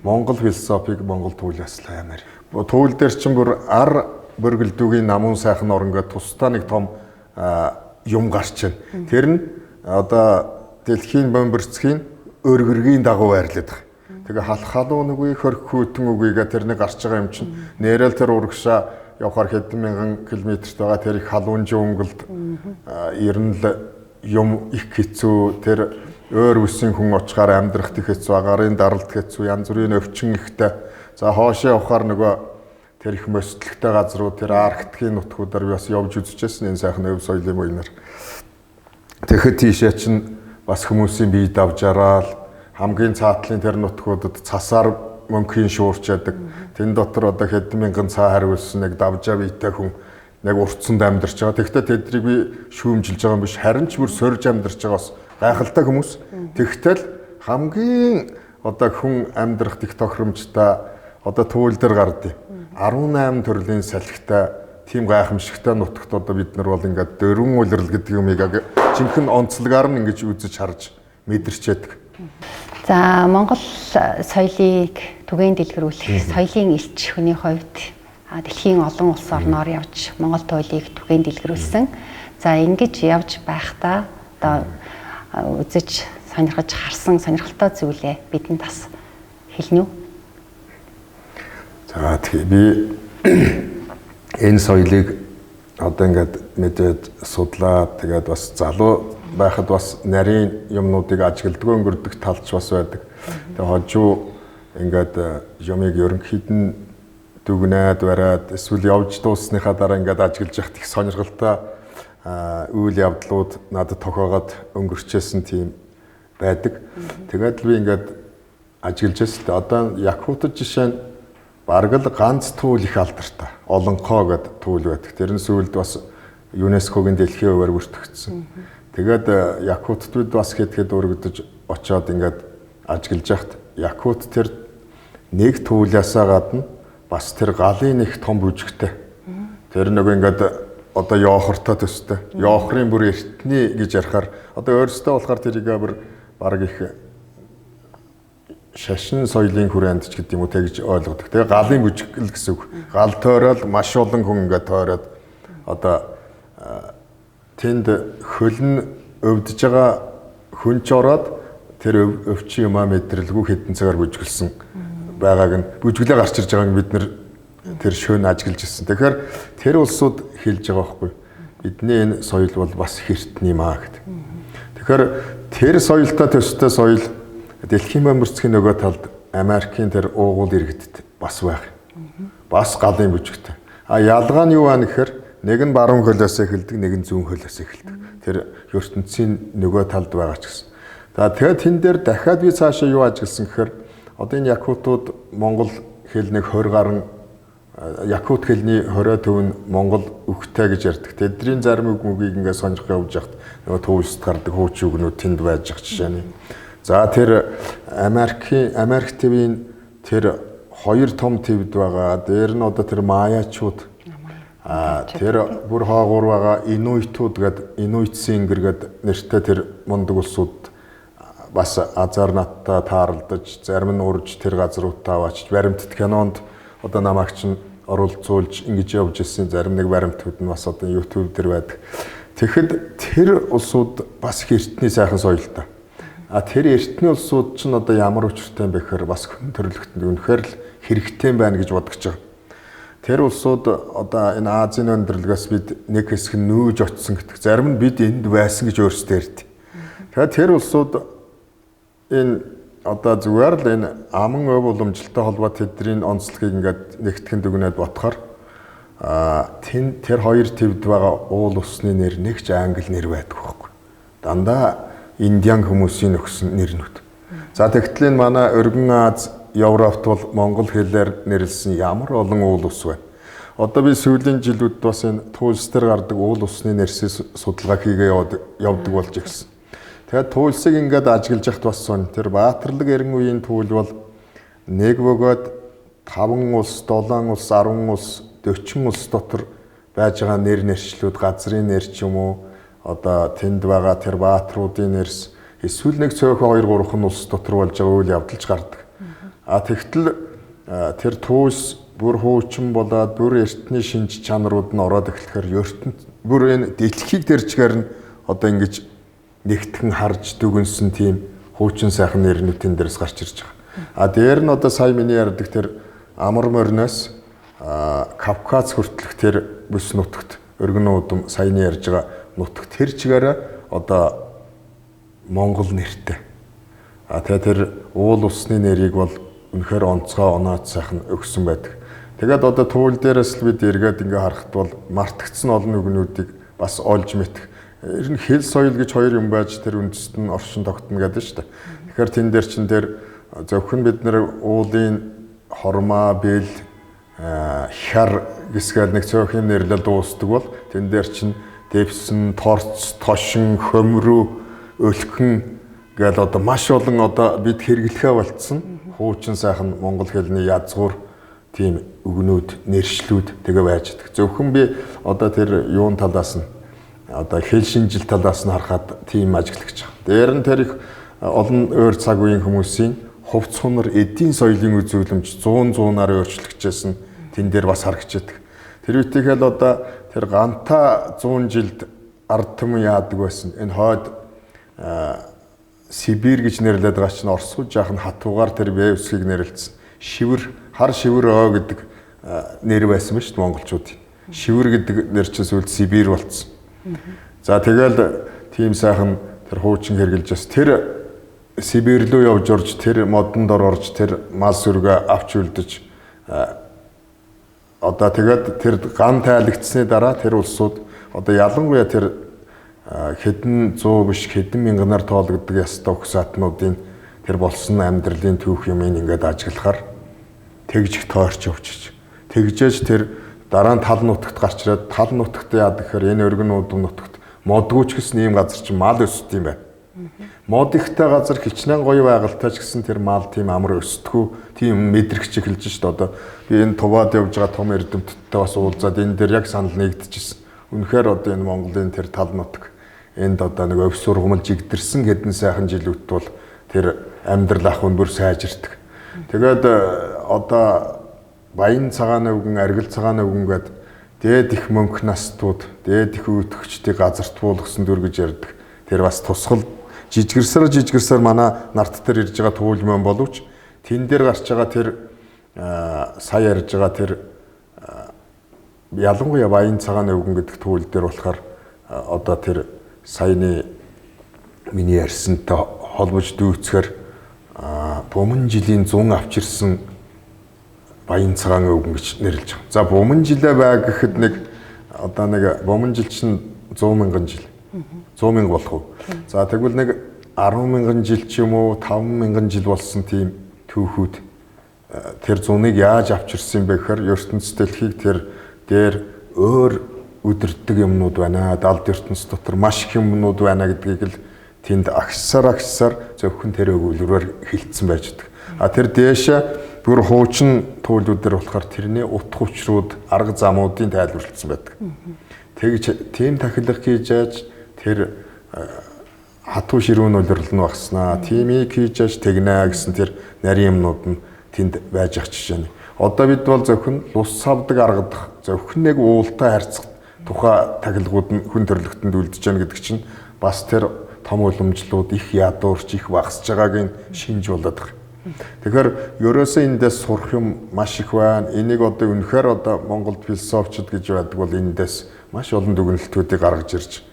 Монгол философиг Монгол туулаас л аймаар. Туул дээр чинь бүр ар бөргөлдүүгийн намун сайхан оронгоо тусдаа нэг том юм гарч байна. Тэр нь одоо дэлхийн бомбөрцгийн өргөргийн дагуу байрлаад байгаа. Тэгээ халуун үгүй хөрх хүйтэн үгүйгээ тэр нэг гарч байгаа юм чинь нэрэл тэр урагшаа явахаар хэдэн мянган километрт байгаа тэр их халуун жонголд ерөнл юм их хэцүү тэр өөр үсийн хүн очихаар амьдрахт их хэцүү агарын даралт хэцүү янз бүрийн өвчин ихтэй за хоошоо явахаар нөгөө тэр их мөсөлттэй газрууд тэр арктикийн нутгуудаар би бас явж үзчихсэн энэ сайхан өв соёлын буйнаар тэгэхэд тийшээ чинь бас хүмүүсийн бие давжараал хамгийн цаатлын тэр нутгуудад цасаар мөнхийн шуурч яадаг тэн дотор одоо хэдэн мянган цаа хариулсан нэг давжаа биетэй хүн нэг уртсанд амьдарч байгаа. Тэгэхдээ тэднийг би шүүмжилж байгаа юм биш харин ч бүр сорж амьдарч байгаа бас гайхалтай хүмүүс. Тэгтэл хамгийн одоо хүн амьдрах их тохиромжтой одоо туул дээр гардыг 18 төрлийн салхитай тийм гайхамшигтай нутагт одоо бид нар бол ингээд дөрвөн улирал гэдэг юмыг жинхэнэ онцлогаар нь ингэж үзэж харж мэдэрч яддаг. За Монгол соёлыг түгээн дэлгэрүүлэх соёлын элч хүний хувьд дэлхийн олон улс орноор явж Монгол туйлыг түгээн дэлгэрүүлсэн. За ингэж явж байхдаа одоо үзэж сонирхож харсан сонирхолтой зүйлээ бидэнд бас хэлнэ үү? За тэгээ би энэ соёлыг одоо ингээд мэдээд судлаад тэгээд бас залуу байхад бас нарийн юмнуудыг ажигладаг өнгөрдөг талч бас байдаг. Тэгээ хожуу ингээд юмыг ерөнхийд нь дүгнээд бариад эсвэл явж дуусныхаа дараа ингээд ажиглаж яхад их сонирхолтой үйл явдлууд надад тохиогоод өнгөрчээсэн тийм байдаг. Тэгээд л би ингээд ажиглаж байсан. Одоо Якутд жишээ нь бараг л ганц туул их алдартай. Олонхоо гэдэг туул байдаг. Тэрэн сүүлд бас ЮНЕСКОгийн дэлхийн хуваар бүртгэгдсэн. Тэгээд Якутд бид бас хэд өргөдөж очиод ингээд ажиглаж яхад Якут тэр нэг туулаасаа гадна бас тэр галын их том бүжигтэй. Тэр нэг ингээд одоо ёохортой төстэй. Ёохрын бүр эртний гэж ярихаар одоо өөрсдөө болохоор тэрийг бүр бараг их шашин соёлын хүрээнд ч гэдэг юм уу тэгж ойлгодог. Тэгээ галын бүжигл гэсэн үг. Гал тойрол маш олон хүн ингээд тойроод одоо тэнд хөлн өвдөж байгаа хүн ч ороод тэр өвчин юмаа мэдрэлгүй хэдэн цагаар бүжгэлсэн байгааг нь бүжгэлээ гарч ирж байгааг бид нэр тэр шөнө ажиглаж ирсэн. Тэгэхээр тэр улсууд хэлж байгаа байхгүй. Бидний энэ соёл бол бас их эртний маа гэдэг. Тэгэхээр тэр соёлтой төстэй соёл дэлхийн бамбарцгийн нөгөө талд Америкийн тэр уугуул иргэдэд бас байх. Бас галын бүжигтэй. А ялгаа нь юу вэ гэхээр нэг нь баруун хөлөөс эхэлдэг, нэг нь зүүн хөлөөс эхэлдэг. Тэр ертөнцийн нөгөө талд байгаа ч гэсэн. За тэгээд тэн дээр дахиад би цаашаа юу ажигласан гэхээр одоо энэ якутууд Монгол хэл нэг 20 гаруй якут хэлний 20 төв нь Монгол үгтэй гэж ярьдаг. Тэдний зарим үг мөгийг ингээд сонжих явж яхад нөгөө төвлөст гардаг хуучин үгнүүд тэнд байж байгаа жишээ нь. За тэр Америк твийн тэр хоёр том твд байгаа. Дээр нь одоо тэр Маячууд тэр бүр хаагуур байгаа Инуитууд гэдэг Инуитсингэр гэдэг нэртэй тэр мундаг улсууд бас азар наттай тааралдаж зарим нь урж тэр газруудаа аваач баримтат кинонд одоо намайг чинь оролцуулж ингэж явж ирсэн зарим нэг баримтууд нь бас одоо YouTube дээр байдаг. Тэгэхэд тэр улсууд бас эртний сайхан соёлтой. Тэр эртний улсууд чинь одоо ямар учиртай юм бэ гэхээр бас хүн төрөлхтөнд үнэхээр л хэрэгтэй байна гэж бодож байгаа. Тэр улсууд одоо энэ Азийн өндөрлөгөөс бид нэг хэсэг нь нүүж очсон гэдэг. Зарим нь бид энд байсан гэж өөрсдөө ярьд. Тэгэхээр тэр улсууд энэ одоо зүгээр л энэ аман өв уламжлалтай холбоо тэдний онцлогийг ингээд нэгтгэн дүгнээд бодохоор тэр хоёр твд байгаа уул усны нэр нэг ч англи нэр байдаг байхгүй. Дандаа индиан хүмүүсийн өгсөн нэрнүүд. За тэгтэл энэ манай өргөн Аз, Европт бол монгол хэлээр нэрлсэн ямар олон уул ус байна. Одоо би сүүлийн жилүүд бас энэ туулс дээр гардаг уул усны нэрсээ судалгаа хийгээ явдаг болж ирсэн. Тэгээд туулсыг ингээд ажиглаж яхад бас сон тэр Баатарлаг эрен үеийн туул бол нэг бөгөөд 5 улс, 7 улс, 10 улс, 40 улс дотор байж байгаа нэр нэршлүүд газрын нэр ч юм уу одоо тэнд байгаа тэр баатруудын нэрс эсвэл нэг цөөхөн 2 3 улс дотор болж байгаа үйл явдалж гардаг. Тэгтэл тэр туус бүр хуучин болоод бүр эртний шинж чанарууд нь ороод эхлэхээр ертөнд бүр энэ дэлхийг дэрчгээр нь одоо ингэж нэгтгэн харж дүгнсэн тийм хуучин сайхан нэрнүүдийн дээрс гарч ирж байгаа. Дээр нь одоо сая миний ярьдаг тэр амар мориноос Кавказ хүртэлх тэр бүс нутагт өргөн удам саяны ярьж байгаа нутагт тэр чигээрээ одоо Монгол нэртэй. Тэгээд тэр уул усны нэрийг бол үнэхээр онцгой оноод сайхан өгсөн байдаг. Тэгээд одоо туул дээрээс л бид эргээд ингээ харахад бол мартагдсан олон үгнүүдийг бас олж мэдэх. Ер нь хэл соёл гэж хоёр юм байж тэр үндэст нь оршин тогтно гэдэг шүү дээ. Тэгэхээр тэн дээр чин тэр зөвхөн бид нэр уулын хормоо, бэл, хяр гэсгээл нэг цөөхөн нэрлэл дуустдаг бол тэн дээр чин дэвсэн, торц, тошин, хөмрүү, өлхөн гээл одоо маш олон одоо бид хэрэглэхэ болцсон хуучин сайхан монгол хэлний язгуур тийм үгнүүд, нэршлүүд тэгээ байж байгаа. Зөвхөн би одоо тэр юун талаас нь одоо хэл шинжил талаас нь харахад тийм ажиглагч байгаа. Дээр нь тэр их олон өөр цаг үеийн хүмүүсийн хувц хунар эдийн соёлын үзүүлэмж 100-100-аар өөрчлөгчсэн тэн дээр бас харагддаг. Тэр үетэйгэл одоо тэр ганта 100 жилд ард түмэн яадаг байсан. Энэ хойд Сибирь гэж нэрлэдэг байгаа чинь Оросууд жаахан хатуугаар тэр Вэвсгийг нэрлэлсэн. Шивэр, хар шивэр өө гэдэг нэр байсан ба шүү дээ монголчуудын. Шивэр гэдэг нэр чинь сүүлд Сибирь болцсон. За тэгэл тийм сайхан тэр хуучин хэрглэж бас тэр Сибирь рүү явж орж тэр модонд орж тэр мал сүргээ авч үлдэж одоо тэгээд тэр ган тайлагдсны дараа тэр улсууд одоо ялангуяа тэр хэдэн 100 биш хэдэн мянганаар тоологддог ястай ухсаатнуудын тэр болсон амьдралын түүх юм ингээд ажиглахаар тэгж тойрч явчих. Тэгжээж тэр дараа нь тал нутагт гарч ирээд тал нутагт яадаг гэхээр энэ өргөн удам нутагт модгүйч гэсэн ийм газар чинь мал өсдөг юм байна. Мод ихтэй газар хичнээн гоё байгальтай ч гэсэн тэр мал тийм амар өсдөггүй тийм мэдрэгч эхэлж шít одоо би энэ туваад явж байгаа том эрдэмтдтэй бас уулзаад энэ дээр яг санал нэгдэжсэн. Үнэхээр одоо энэ Монголын тэр тал нутаг энд одоо нэг өвс сургамал жигдэрсэн хэдэн сайхан жилүүд бол тэр амьдрал ах өнбөр сайжирдаг. Тэгээд одоо баян цагааны өвгөн, аргил цагааны өвгөн гээд дээд их мөнх настууд, дээд их өөтгчдийг газарт буулгасан дүр гэж ярьдаг. Тэр бас тусгал жижигэрсээр манай нарт дээр ирж байгаа туул мөн боловч тэн дээр гарч байгаа тэр сая ярьж байгаа тэр ялангуяа Баян цагаан өвгөн гэдэг түүл дээр болохоор одоо тэр саяны миний ярьсантай холбож дүүцэхээр буман жилийн 100 авчирсан Баян цагаан өвгөн гэж нэрлэж байгаа. За буман жилээ бай гэхэд нэг одоо нэг буман жил чинь 100 мянган жил. 100 мянга болох уу? За тэгвэл нэг 10 мянган жил ч юм уу 5 мянган жил болсон тийм түүхүүд тэр зуныг яаж авчирсан бэ гэхээр ертөнцийн дэлхийг тэр дээр өөр үдирдэг юмнууд байна. Далд ертөнц дотор маш их юмнууд байна гэдгийг л тэнд агсаар зөвхөн тэр өгүүлбэрээр хилцсэн байж байгаа. А тэр дээшээ бүр хуучин туйлуудэр болохоор тэрний утга учрууд, арга замуудын тайлбарлагдсан байдаг. Тэгж тийм тахилга хийж яаж тэр хатуу ширүүн улирал нь багснаа, тиймийг хийж яаж тэгнэ гэсэн тэр нарийн юмнууд нь тэнд байж ах жишээ нь. Одоо бид бол зөвхөн лус савдаг аргадах, зөвхөн нэг уултай харьцах тухай тахилгууд нь хүн төрлөختөнд үлдэж байна гэдэг чинь бас тэр том уламжлууд их ядуурч их багасж байгааг нь шинж болоод байгаа. Тэгэхээр ерөөсөө эндээс сурах юм маш их байна. Энийг одоо үнэхээр одоо Монголд философчд гэж байдаг бол эндээс маш олон дүгнэлтүүдийг гаргаж ирж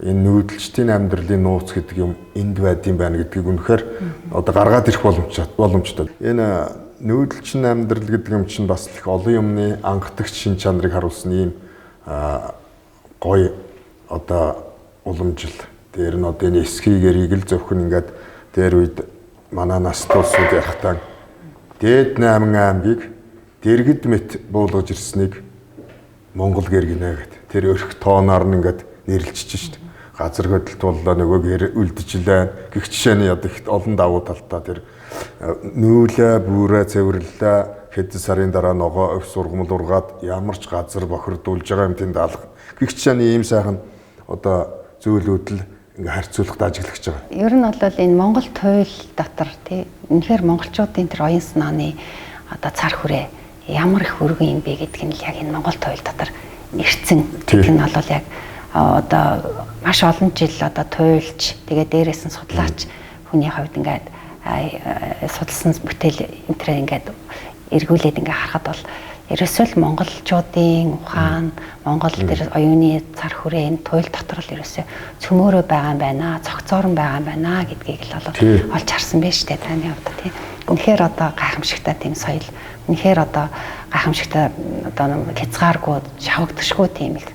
энэ нүүдэлчдийн амьдралын нууц гэдэг юм энд байдсан байна гэдгийг үнэхээр одоо гаргаад ирэх боломжтой. Энэ нүүдэлчин амьдрал гэдэг юм чинь бас их олон юмны ангатагч шин чанарыг харуулсан ийм гоё одоо уламжил. Дээр нь одоо энэ эсхийг эрийг л зөвхөн ингээд дээр үед манай нас туусууд ярахтаа дээд 8 аймгийг дэргэд мэт буулгаж ирснийг Монгол гэр гинэ гэд. Тэр өрх тооноор нь ингээд нэрлэлж шít. Газар хөдлөлт боллоо нөгөө үлдчихлээ. Гэх жишээний одоо их олон давуу талтай тэр нүүлээ бүрээ цэвэрлээ. Хэдэн сарын дараа ногоо өв сургамал ургаад ямар ч газар бохирдуулж байгаа юм тэнд алга. Гэх жишээний ийм сайхан одоо зүйлүүд л ингээ харьцуулахад ажиглаж байгаа. Ер нь бол энэ Монгол туйл дотор тий үнэхээр монголчуудын тэр оюун санааны одоо цар хүрээ ямар их өргөн юм бэ гэдг нь л яг энэ Монгол туйл дотор ирсэн гэдэг нь бол яг одоо маш олон жил одоо туйлж тэгээ дээрээс нь судлаач хүний хувьд ингээд судалсан бүтээл энтрээ ингээд эргүүлээд ингээ харахад бол ерөөсөө л монголчуудын ухаан Монгол дээр оюуны цар хүрээ энэ туйл дотор л ерөөсөө цөмөөрөө байгаа юм байна, цогцоор нь байгаа юм байна гэдгийг л олж харсан байж тээ таны хувьд тийм. Үнэхээр одоо гайхамшигтай тийм соёл, үнэхээр одоо гайхамшигтай одоо хязгааргүй, шавагдшгүй тийм их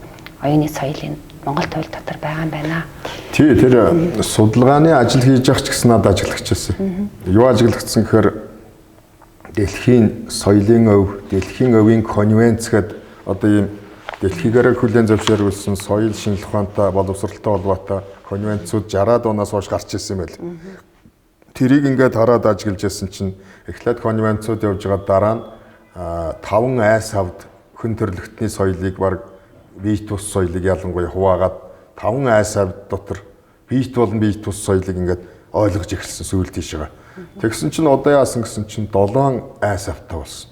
оюуны соёл энэ Монгол туйл дотор байгаа юм байна. Тий, тэр судалгааны ажил хийж явах ч гэсэн надад ажиглагчсан. Юу ажиглагдсан гэхээр Дэлхийн соёлын өв, дэлхийн өвийн конвенц гэдэг одоо ийм дэлхийгээр хүлээн зөвшөөрүүлсэн соёл шинжилх ухаантай боловсролтой холбоотой конвенцүүд 60-аад оноос хойш гарч ирсэн байл. Тэрийг ингээд хараад ажиглаж ясан чинь эхлээд конвенцүүд явж байгаа дараа нь 5 айс хавд хүн төрлөختний соёлыг баг бие тус соёлыг ялангуяа хуваагаад 5 айс хавд дотор бие болон бие тус соёлыг ингээд ойлгож эхэлсэн сүйд тийш байгаа. Тэгсэн чинь одоо яасан гэсэн чинь 7 айс автай болсон.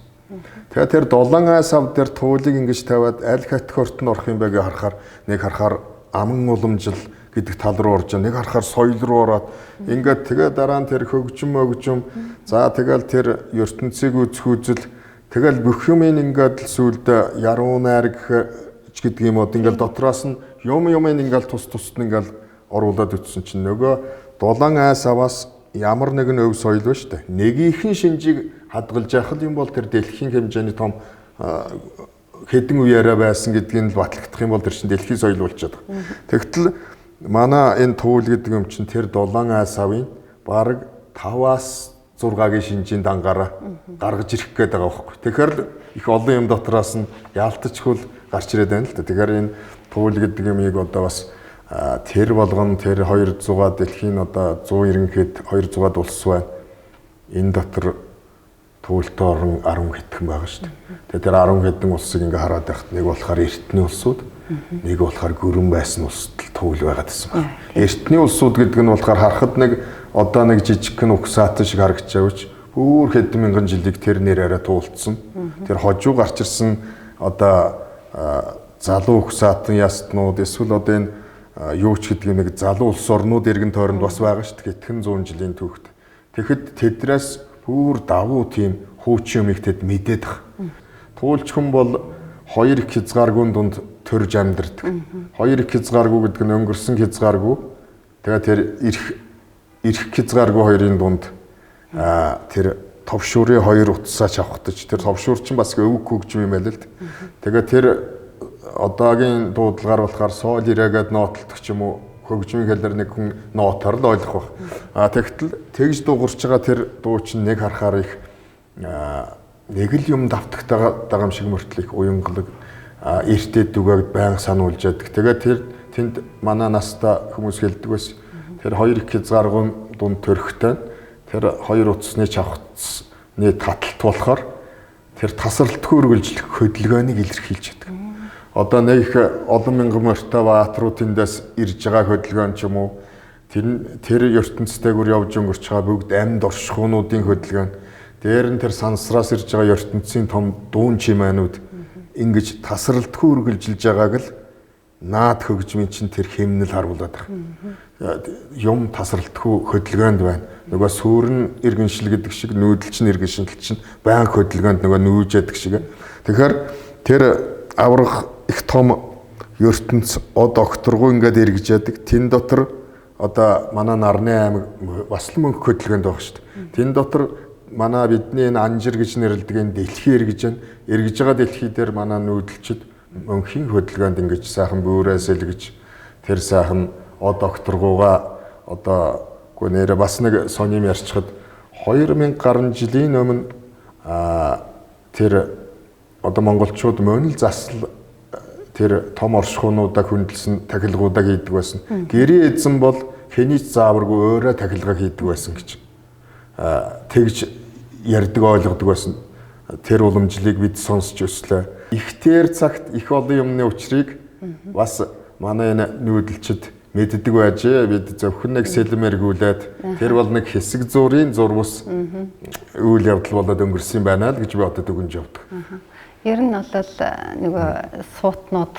Тэгэхээр тэр 7 айс ав дээр туулыг ингэж тавиад аль категорид нь орох юм бэ гэж харахаар нэг харахаар аман уламжил гэдэг тал руу орж, нэг харахаар соёл руу ороод ингээд тэгээ дараа нь тэр хөгжим за тэгэл тэр ертөнцийг үзэх үзэл тэгэл бүх юм ингээд сүлд яруу найр гэдэг юм уу ингээд дотроос нь юм ингээд тус нь ингээд оруулаад үтсэн чинь нөгөө 7 айс аваас ямар нэгэн өв соёл ба штэ. Нэгийнхэн шинжийг хадгалж яхад юм бол тэр дэлхийн хэмжээний том хэдэн үеэрээ байсан гэдгийг л батлагдах юм бол тэр чинь дэлхийн соёл болчиход байгаа. Тэгтэл манай энэ туул гэдэг юм чинь тэр 7 айс авын бараг 5-аас 6-гийн шинжийн дангаараа гаргаж ирэх гээд байгаа байхгүй. Тэгэхээр их олон юм дотроос нь ялтч хөл гарч ирээд байна л да. Тэгэхээр энэ туул гэдэг юмыг одоо бас тэр болгон тэр 200 дэлхийн одоо 190-хэд 200-аад улс байна. Энэ дотор туултай орон 10 хэдхэн байгаа шүү дээ. Тэгээ тэр 10 хэдэн улсыг ингээ хараад байхад нэг болохоор эртний улсууд, нэг болохоор гүрэн байсан улсад туул байгаад байсан байна. Эртний улсууд гэдэг нь болохоор харахад нэг одоо нэг жижигхэн угсаат шиг харагдчихавч бүр хэдэн мянган жилиг тэр нэрээрээ туулцсан. Тэр хожуу гарч ирсэн одоо залуу угсаатан ястнууд эсвэл одоо энэ юу ч гэдэг нэг залуу улс орнууд эргэн тойронд бас байгаа шүү дээ. Хэдхэн 100 жилийн түүхт. Тэгэхэд тэдрээс бүр давуу тийм хуучин юмыг тэд мэдээд байгаа. Туулч хүн бол хоёр их хязгааргүй дунд төрж амьдардаг. Хоёр их хязгааргүй гэдэг нь өнгөрсөн хязгааргүй. Тэгээд тэр эрх хязгааргүй хоёрын дунд тэр товшуурын хоёр утсаа чавхтаж тэр товшуур чинь бас өвөг хөгжим юм байл л. Тэгээд тэр одоогийн дуудлагаар болохоор соол ирээгээд ноотолдог ч юм уу хөгжмийн хэлээр нэг хүн ноотоор л ойлгох байх. Тэгтэл тэгж дуугарч байгаа тэр дуу чинь нэг харахаар их нэг л юм давтагтайгаа юм шиг мөртлөх уянгалаг эртээ дүгээд байнга сануулж яддаг. Тэгээд тэр тэнд манай настай хүмүүс хэлдэг байсан. Тэр хоёр их хязгааргүй дунд төрхтэй тэр хоёр утасны чавхцны таталт болохоор тэр тасралтгүй үргэлжлэх хөдөлгөөнийг илэрхийлж байдаг. Одоо нэг их олон мянган морьтой баатруу тэндээс ирж байгаа хөдөлгөөн ч юм уу тэр ертөнцтэйгүр явж өнгөрч байгаа бүгд амьд оршихуунуудын хөдөлгөөн дээр нь тэр сансраас ирж байгаа ертөнцийн том дүүн чимээнүүд ингэж тасралтгүй үргэлжилж байгааг л наад хөгжмийн чинь тэр хэмнэл харуулдаг байна. Юм тасралтгүй хөдөлгөөнд байна. Нөгөө сүрэн иргэншил гэдэг шиг нүүдэлчин иргэншил чинь баян хөдөлгөөнд нөгөө нүүж яддаг шиг. Тэгэхээр тэр аврах их том ертөнц од окторгүй ингээд эргэж яддаг. Тэн дотор одоо манай нарны аймаг бас л мөнх хөдөлгөөнд байх шүү дээ. Тэн дотор манай бидний энэ анжир гэж нэрлэдэг энэ дэлхий эргэж байна. Эргэж байгаа дэлхий дээр манай нүүдэлчд мөнхийн хөдөлгөөнд ингэж сайхан бүүрээс илгэж тэр сайхан од окторгууга одоо гоо нэрэ бас нэг сонирм ярьчихад 2000 гаруй жилийн өмнө тэр одоо монголчууд мөн л засал тэр том оршихуунуудаа хүндэлсэн тахилгуудаа хийдэг байсан. Гэрээ эзэн бол хэний ч зааваргүй өөрөө тахилгаа хийдэг байсан гэж тэгж ярьдаг ойлгодог байсан. Тэр уламжлалыг бид сонсч өслөө. Ихтер цагт их олон юмны учрыг бас манай энэ нүүдэлчд мэддэг байжээ. Бид зөвхөн нэг сэлмэргүүлээд тэр бол нэг хэсэг зургийн зурвас үйл явдал болоод өнгөрсөн байна л гэж би одоо дүгнж явдаг. Ер нь бол нөгөө суутнууд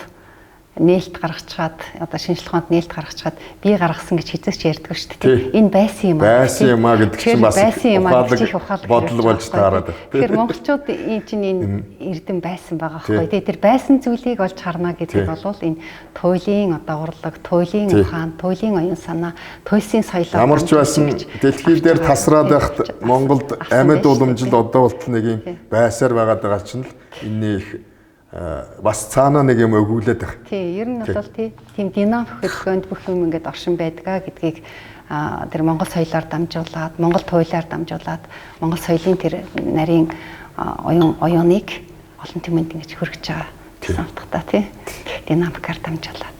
нээлт гаргачаад одоо шинжлэх ухаанд нээлт гаргачаад би гаргасан гэж хэзээ ч ярьдаг шүү дээ. Энэ байсан юм аа. Байсан юм аа гэдэг чинь бас бодол болж таарад. Тэгэхээр монголчууд чинь энэ эрдэм байсан байгаа байхгүй. Тэгээ тэр байсан зүйлийг олж харна гэдэг бол энэ туйлын одоо урлаг, туйлын ухаан, туйлын оюун санаа, туйлсын соёлоо ямарч байсан дэлхий дээр тасраад байхад Монголд амьд уламжил одоо болтол нэг юм байсаар байгаад байгаа чинь л энэ их бас цаана нэг юм өгүүлээд байна. Тий, ер нь бол тийм динамик хөдөлгөөнд бүх юм ингээд оршин байдгаа гэдгийг тэр монгол соёлоор дамжуулаад, монгол туйлаар дамжуулаад, монгол соёлын тэр нарийн оюуныг олон түмэнд ингэж хөргөж байгаа гэсэн утгатай тий. Динамикаар дамжуулаад.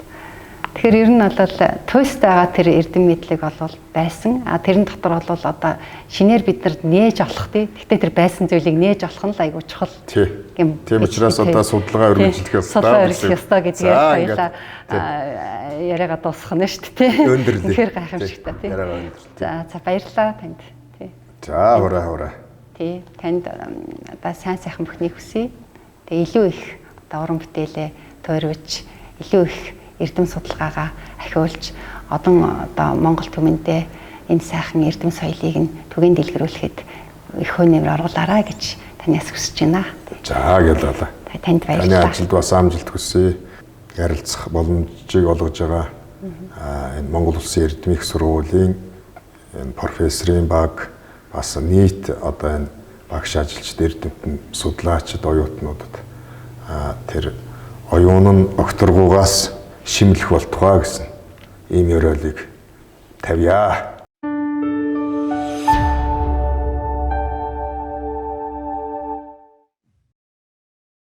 Тэгэхээр ер нь бол туйст байгаа тэр эрдэм мэдлэг бол байсан. Тэрэн дотор бол одоо шинээр бид нар нээж олох тий. Гэхдээ тэр байсан зүйлийг нээж олох нь л айгүй чухал. Тийм учраас одоо судалгаа өргөжлөх ёстой. Судалгаа өргөжлөх ёстой гэдгээр хоёлаа яриагаа дуусгах нь шүү дээ тий. Тэгэхээр гайхамшигтай тий. За баярлалаа танд тий. За хураа. Тий танд одоо сайн сайхан бүхнийг хүсье. Тэгээ илүү их одоо уран бүтээлээ тойрвож илүү их эрдэм судалгаагаа ахиулж одоо Монгол түмэндээ энэ сайхан эрдэм соёлыг нь түгээн дэлгэрүүлэхэд их хөнөөр оруулаарай гэж танаас хүсэж байна. За гэлээ. Танд баярлалаа. Таны ажилд бас амжилт хүсье. Ярилцах боломжийг олгож байгаа энэ Монгол Улсын эрдэмийн их сургуулийн энэ профессорын баг бас нийт одоо энэ багш ажилчид эрдэмтэн судлаачид оюутнуудад тэр оюун нь окторгуугаас шимлэх болтугай гэсэн ийм ёроолыг тавья.